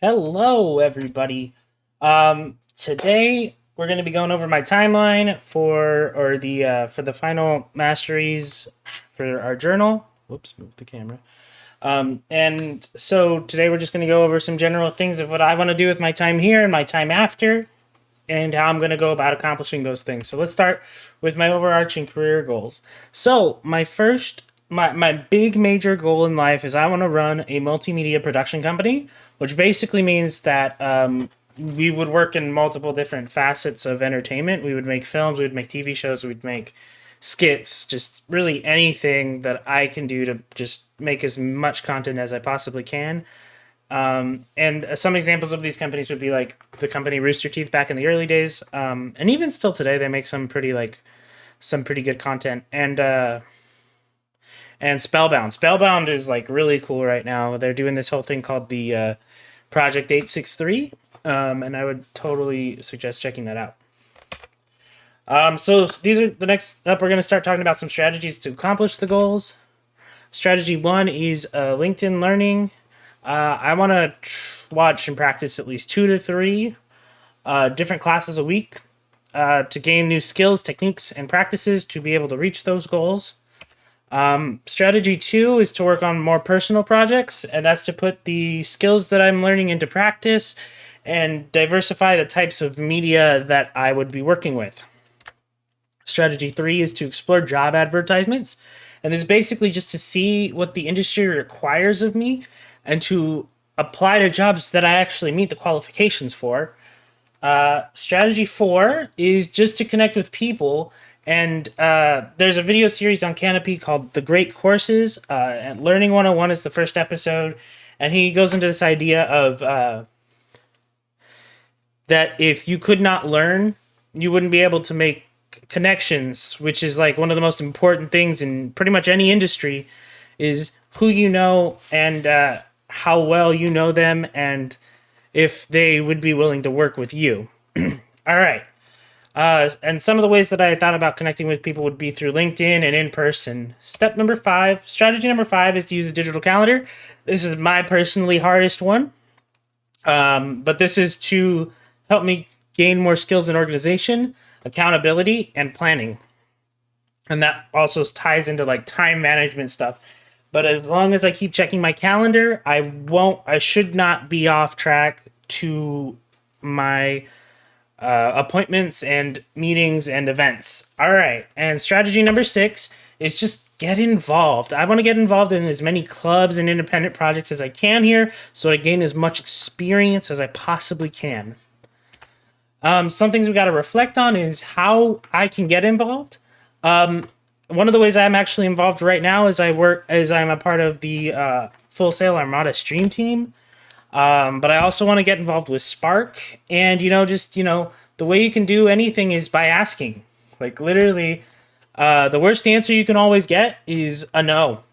Hello, everybody. Today we're going to be going over my timeline for the final masteries for our journal. Whoops, move the camera. And so today we're just going to go over some general things of what I want to do with my time here and my time after, and how I'm going to go about accomplishing those things. So let's start with my overarching career goals. So my big major goal in life is I want to run a multimedia production company, which basically means that we would work in multiple different facets of entertainment. We would make films, we would make TV shows, we'd make skits, just really anything that I can do to just make as much content as I possibly can. And some examples of these companies would be like the company Rooster Teeth back in the early days, and even still today, they make some pretty good content. And Spellbound. Spellbound is like really cool right now. They're doing this whole thing called the Project 863, and I would totally suggest checking that out. So these are the next up. We're going to start talking about some strategies to accomplish the goals. Strategy one is LinkedIn learning. I want to watch and practice at least 2 to 3 different classes a week to gain new skills, techniques, and practices to be able to reach those goals. Strategy two is to work on more personal projects, and that's to put the skills that I'm learning into practice and diversify the types of media that I would be working with. Strategy three is to explore job advertisements, and this is basically just to see what the industry requires of me and to apply to jobs that I actually meet the qualifications for. Strategy four is just to connect with people. And there's a video series on Canopy called The Great Courses. And Learning 101 is the first episode. And he goes into this idea of that if you could not learn, you wouldn't be able to make connections, which is like one of the most important things in pretty much any industry, is who you know and how well you know them and if they would be willing to work with you. All right. And some of the ways that I thought about connecting with people would be through LinkedIn and in person. Strategy number five is to use a digital calendar. This is my personally hardest one. But this is to help me gain more skills in organization, accountability, and planning. And that also ties into like time management stuff. But as long as I keep checking my calendar, I should not be off track to my appointments and meetings and events. All right. And strategy number 6 is just get involved. I want to get involved in as many clubs and independent projects as I can here so I gain as much experience as I possibly can. Some things we got to reflect on is how I can get involved. One of the ways I'm actually involved right now is I'm a part of the Full Sail Armada stream team. But I also want to get involved with Spark. And, the way you can do anything is by asking. Like, literally, the worst answer you can always get is a no.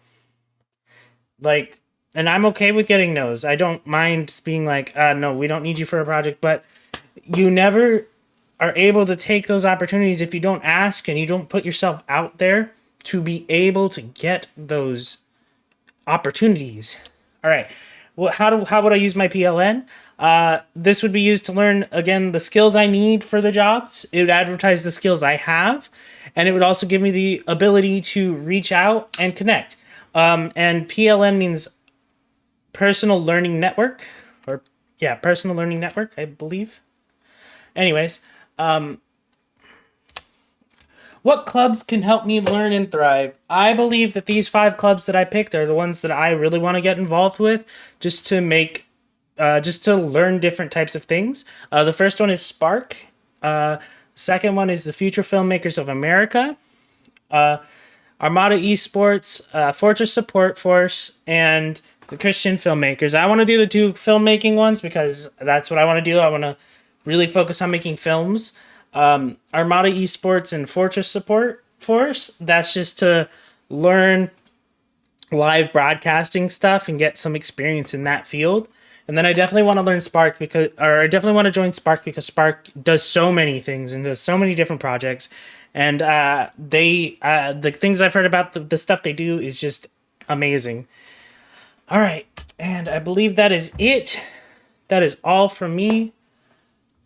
Like, and I'm okay with getting no's. I don't mind being like, no, we don't need you for a project. But you never are able to take those opportunities if you don't ask and you don't put yourself out there to be able to get those opportunities. All right. Well, how would I use my PLN? This would be used to learn, again, the skills I need for the jobs. It would advertise the skills I have, and it would also give me the ability to reach out and connect. And PLN means Personal Learning Network, Personal Learning Network, I believe. Anyways, what clubs can help me learn and thrive? I believe that these 5 clubs that I picked are the ones that I really want to get involved with, just to learn different types of things. The first one is Spark. Second one is the Future Filmmakers of America, Armada Esports, Fortress Support Force, and the Christian Filmmakers. I want to do the 2 filmmaking ones because that's what I want to do. I want to really focus on making films. Armada Esports and Fortress Support Force, that's just to learn live broadcasting stuff and get some experience in that field. And then I definitely want to learn Spark I definitely want to join Spark because Spark does so many things and does so many different projects. And the things I've heard about the stuff they do is just amazing. All right. And I believe that is it that is all from me.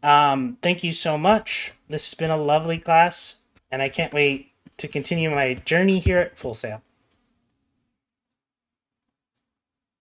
Thank you so much. This has been a lovely class, and I can't wait to continue my journey here at Full Sail.